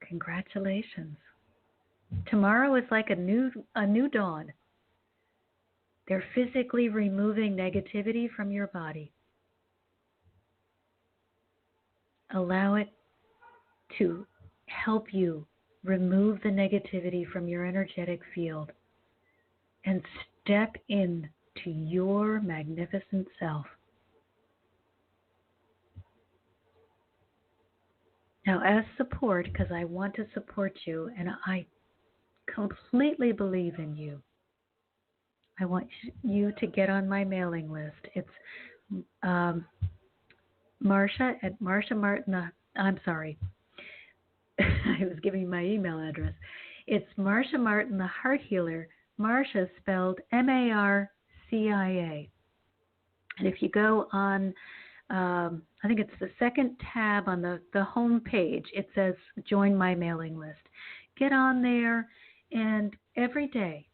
Congratulations. Tomorrow is like a new dawn. They're physically removing negativity from your body. Allow it to help you remove the negativity from your energetic field and step in to your magnificent self. Now, as support, because I want to support you and I completely believe in you, I want you to get on my mailing list. It's Marcia at Marcia Martin. I'm sorry. I was giving you my email address. It's Marcia Martin, the Heart Healer. Marcia spelled Marcia. And if you go on, I think it's the second tab on the home page, it says join my mailing list. Get on there, and every day,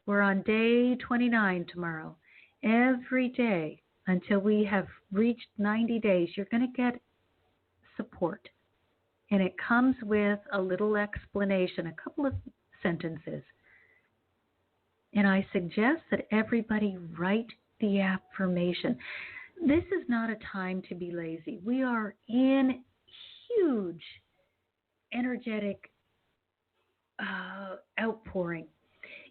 we're on day 29 tomorrow, every day until we have reached 90 days, you're going to get support. And it comes with a little explanation, a couple of sentences. And I suggest that everybody write the affirmation. This is not a time to be lazy. We are in huge energetic outpouring.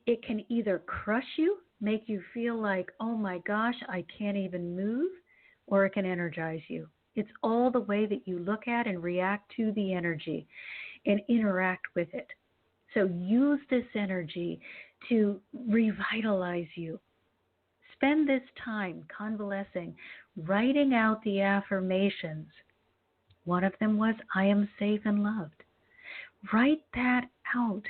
It can either crush you, make you feel like, oh my gosh, I can't even move, or it can energize you. It's all the way that you look at and react to the energy and interact with it. So use this energy to revitalize you. Spend this time convalescing, writing out the affirmations. One of them was, I am safe and loved. Write that out.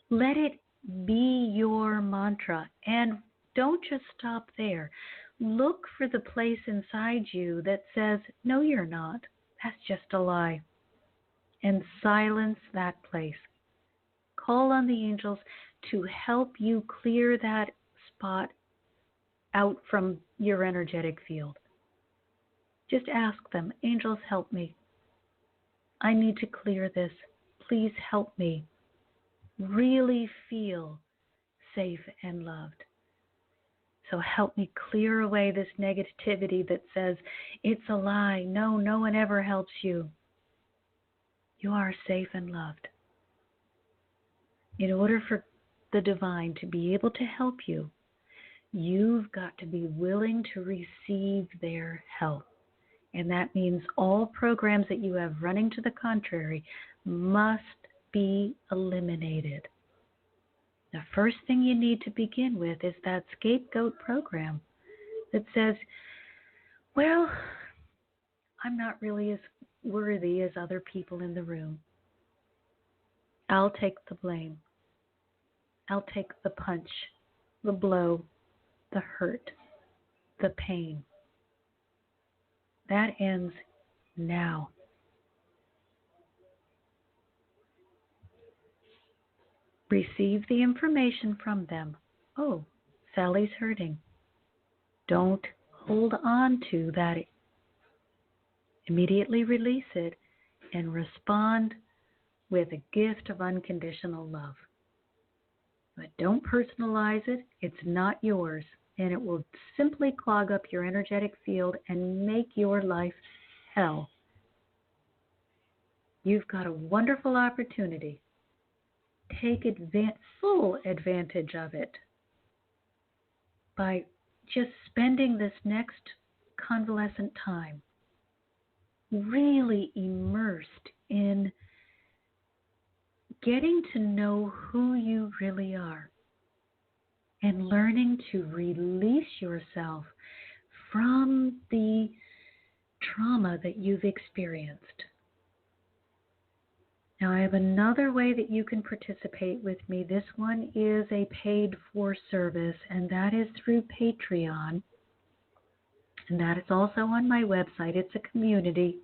Let it be your mantra. And don't just stop there. Look for the place inside you that says, no, you're not. That's just a lie. And silence that place. Call on the angels to help you clear that spot out from your energetic field. Just ask them, angels, help me. I need to clear this. Please help me really feel safe and loved. So help me clear away this negativity that says, it's a lie. No, no one ever helps you. You are safe and loved. In order for the divine to be able to help you, you've got to be willing to receive their help. And that means all programs that you have running to the contrary must be eliminated. The first thing you need to begin with is that scapegoat program that says, well, I'm not really as worthy as other people in the room. I'll take the blame. I'll take the punch, the blow, the hurt. the pain. That ends now. Receive the information from them. Oh, Sally's hurting. Don't hold on to that. Immediately release it and respond with a gift of unconditional love. But don't personalize it. It's not yours, and it will simply clog up your energetic field and make your life hell. You've got a wonderful opportunity. Take full advantage of it by just spending this next convalescent time really immersed in getting to know who you really are and learning to release yourself from the trauma that you've experienced. Now, I have another way that you can participate with me. This one is a paid-for service, and that is through Patreon. And that is also on my website. It's a community.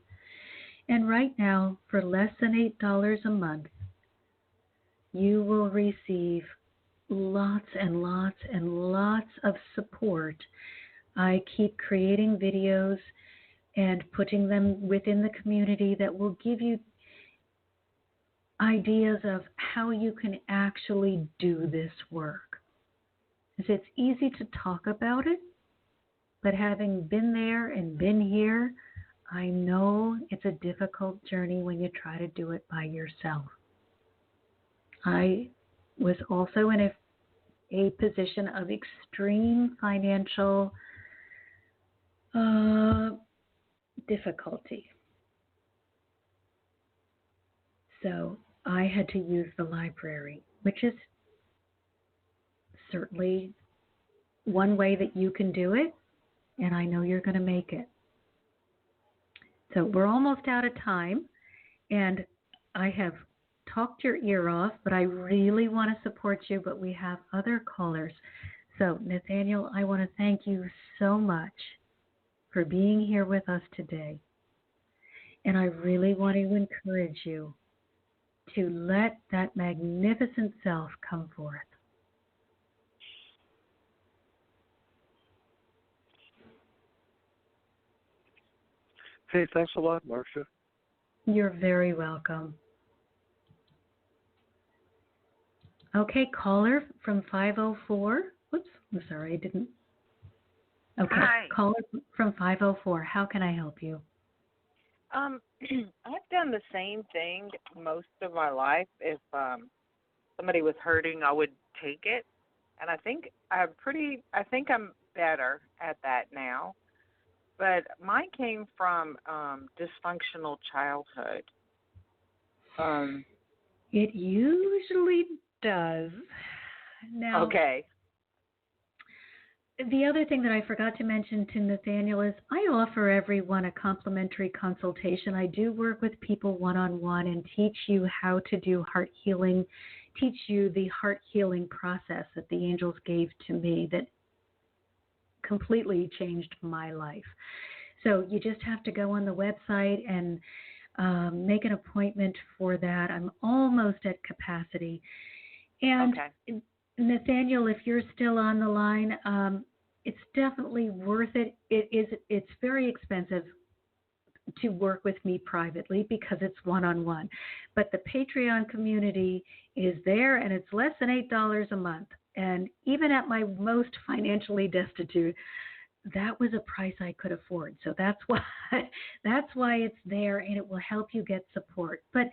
And right now, for less than $8 a month, you will receive lots and lots and lots of support. I keep creating videos and putting them within the community that will give you ideas of how you can actually do this work. It's easy to talk about it, but having been there and been here, I know it's a difficult journey when you try to do it by yourself. I was also in a position of extreme financial difficulty. So I had to use the library, which is certainly one way that you can do it, and I know you're going to make it. So we're almost out of time, and I have talked your ear off, but I really want to support you, but we have other callers. So, Nathaniel, I want to thank you so much for being here with us today. And I really want to encourage you to let that magnificent self come forth. Hey, thanks a lot, Marcia. You're very welcome. Okay, caller from 504. Whoops, I'm sorry, I didn't. Okay, Hi. caller from 504. How can I help you? I've done the same thing most of my life. If somebody was hurting, I would take it, and I think I'm better at that now. But mine came from dysfunctional childhood. It usually does. Now, Okay. The other thing that I forgot to mention to Nathaniel is I offer everyone a complimentary consultation. I do work with people one-on-one and teach you how to do heart healing, teach you the heart healing process that the angels gave to me that completely changed my life. So you just have to go on the website and make an appointment for that. I'm almost at capacity. And Okay. Nathaniel, if you're still on the line, it's definitely worth it. It's very expensive to work with me privately because it's one-on-one. But the Patreon community is there, and it's less than $8 a month. And even at my most financially destitute, that was a price I could afford. So that's why it's there, and it will help you get support. But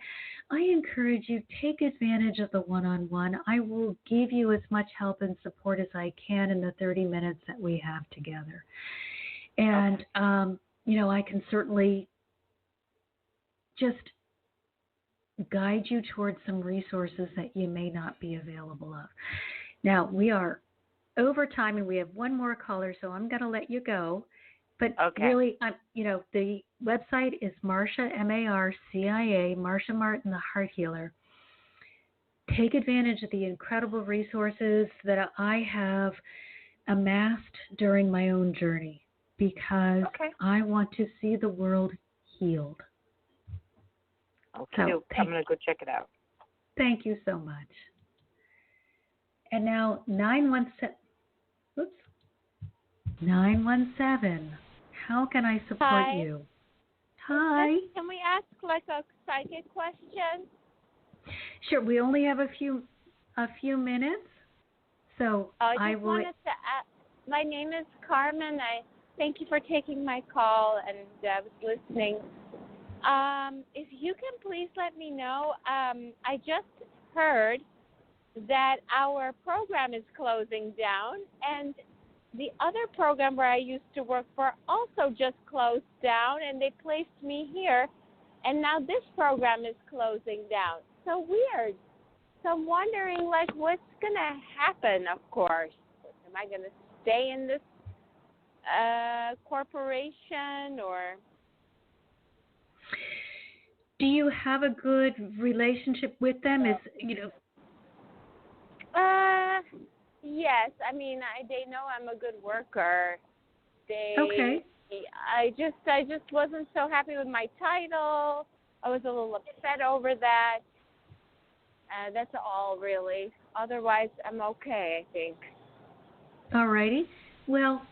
I encourage you, take advantage of the one-on-one. I will give you as much help and support as I can in the 30 minutes that we have together. And, I can certainly just guide you towards some resources that you may not be available of. Now, we are over time, and we have one more caller, so I'm going to let you go. But really, the website is Marcia, M-A-R-C-I-A, Marcia Martin, the Heart Healer. Take advantage of the incredible resources that I have amassed during my own journey because Okay. I want to see the world healed. Okay. So I'm going to go check it out. thank you so much. And now 917, oops, 917, how can I support Hi. you? Hi. Can we ask like a psychic question? Sure, we only have a few minutes, so I I just will. wanted to ask. My name is Carmen. I thank you for taking my call, and I was listening. If you can please let me know. I just heard that our program is closing down, and the other program where I used to work for also just closed down, and they placed me here, and now this program is closing down. So weird. So I'm wondering, like, what's going to happen, of course. Am I going to stay in this corporation, or? Do you have a good relationship with them? Yes. I mean, they know I'm a good worker. Okay. I just wasn't so happy with my title. I was a little upset over that. That's all, really. Otherwise, I'm okay, I think. All righty. Well,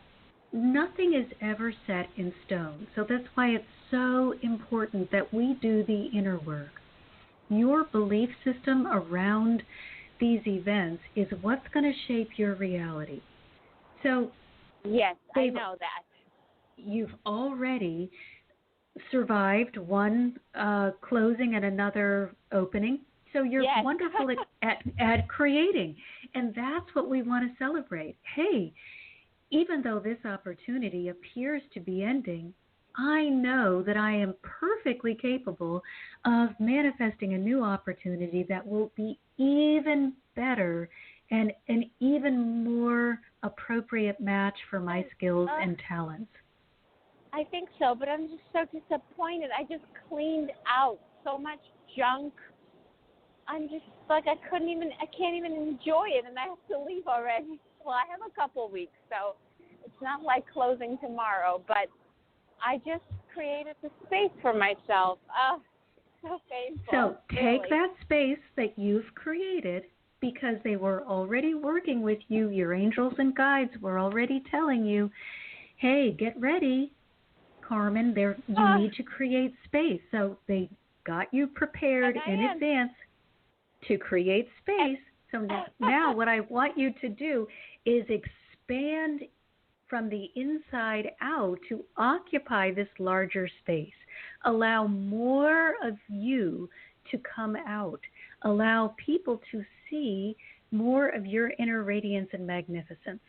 nothing is ever set in stone, so that's why it's so important that we do the inner work. Your belief system around these events is what's going to shape your reality. So, yes, I know that. You've already survived one closing and another opening. So you're wonderful at creating. And that's what we want to celebrate. Hey, even though this opportunity appears to be ending, I know that I am perfectly capable of manifesting a new opportunity that will be even better and an even more appropriate match for my skills and talents. I think so, but I'm just so disappointed. I just cleaned out so much junk. I'm just like, I can't even enjoy it, and I have to leave already. Well, I have a couple weeks, so it's not like closing tomorrow, but I just created the space for myself. Oh, so painful. So take really. that space that you've created, because they were already working with you. Your angels and guides were already telling you, hey, get ready, Carmen. You need to create space. So they got you prepared in advance to create space. So now what I want you to do is expand from the inside out to occupy this larger space. Allow more of you to come out. Allow people to see more of your inner radiance and magnificence.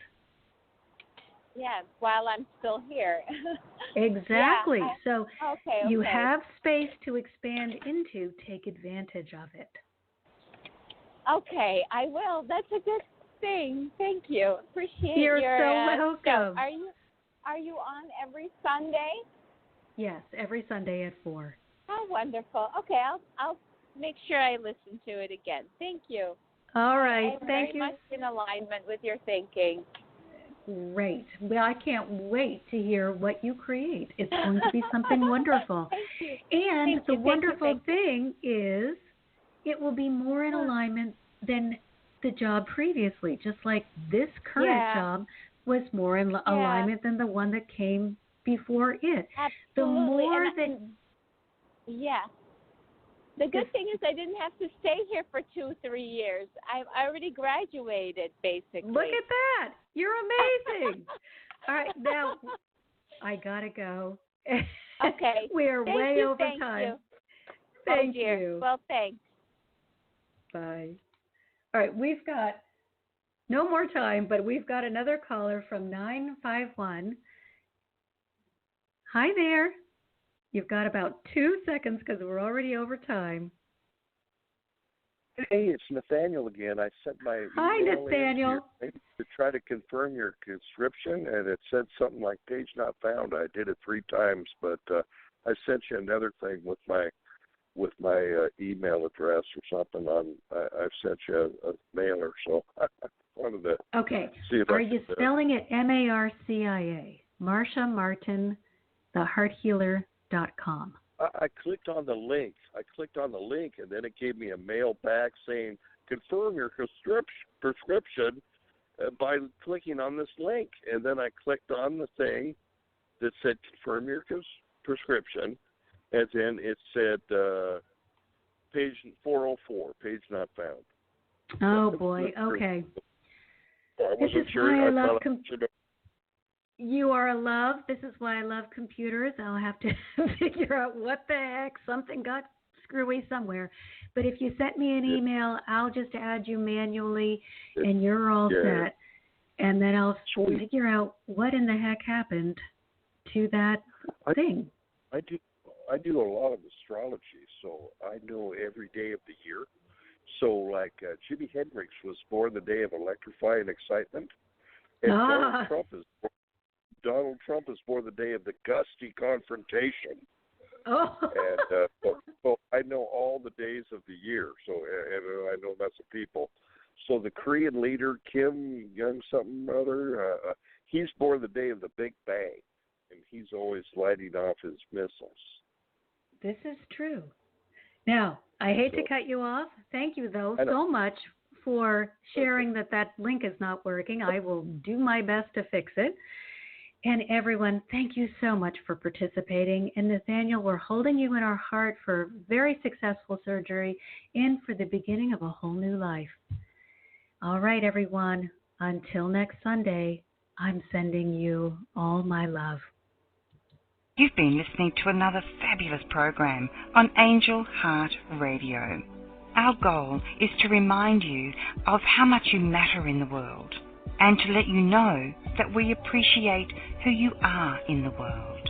Yeah, while I'm still here. Exactly. So you okay. have space to expand into. Take advantage of it. Okay, I will. That's a good thing. Thank you. Appreciate You're your so welcome. Are you on every Sunday? Yes, every Sunday at 4. Oh, wonderful. Okay, I'll make sure I listen to it again. Thank you. All right. I'm Thank very you. much in alignment with your thinking. Great. Well, I can't wait to hear what you create. It's going to be something wonderful. Thank you. And Thank the you, wonderful thing is it will be more in alignment than the job previously, just like this current job was more in alignment than the one that came before it. Absolutely. The more The good thing is I didn't have to stay here for 2-3 years. I already graduated, basically. Look at that. You're amazing. All right, now I got to go. Okay. We're way over thank time. You. Thank dear. you. Well, thanks. Bye. All right, we've got no more time, but we've got another caller from 951. Hi there. You've got about 2 seconds because we're already over time. Hey, it's Nathaniel again. I sent my email Nathaniel. in to try to confirm your conscription, and it said something like page not found. I did it 3 times, but I sent you another thing with my email address or something. I've sent you a mailer, so Wanted to Okay. see if Are I you could, spelling it Marcia? Marcia Martin, thehearthealer.com. I clicked on the link. And then it gave me a mail back saying, confirm your prescription by clicking on this link. And then I clicked on the thing that said, confirm your prescription. And then it said, page 404, page not found. Oh, boy. Okay. I This wasn't is sure. why I I love thought I should. You are a love. This is why I love computers. I'll have to figure out what the heck. Something got screwy somewhere. But if you sent me an email, I'll just add you manually, and you're all set. And then I'll figure out what in the heck happened to that thing. I do a lot of astrology, so I know every day of the year. So, like, Jimi Hendrix was born the day of electrifying excitement, and Donald Trump is born the day of the gusty confrontation. Oh. And so I know all the days of the year. So, and I know lots of people. So the Korean leader Kim Jong something or other, he's born the day of the Big Bang, and he's always lighting off his missiles. This is true. Now, I hate to cut you off. Thank you, though, so much for sharing that link is not working. I will do my best to fix it. And everyone, thank you so much for participating. And Nathaniel, we're holding you in our heart for very successful surgery and for the beginning of a whole new life. All right, everyone. Until next Sunday, I'm sending you all my love. You've been listening to another fabulous program on Angel Heart Radio. Our goal is to remind you of how much you matter in the world and to let you know that we appreciate who you are in the world.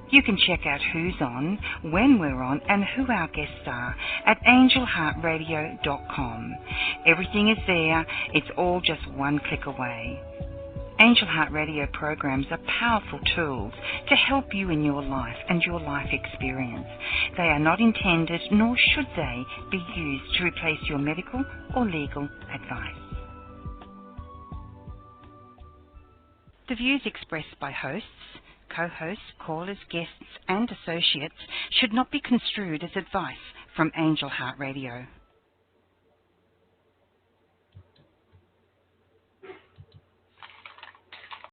You can check out who's on, when we're on, and who our guests are at angelheartradio.com. Everything is there. It's all just one click away. Angel Heart Radio programs are powerful tools to help you in your life and your life experience. They are not intended, nor should they, be used to replace your medical or legal advice. The views expressed by hosts, co-hosts, callers, guests, and associates should not be construed as advice from Angel Heart Radio.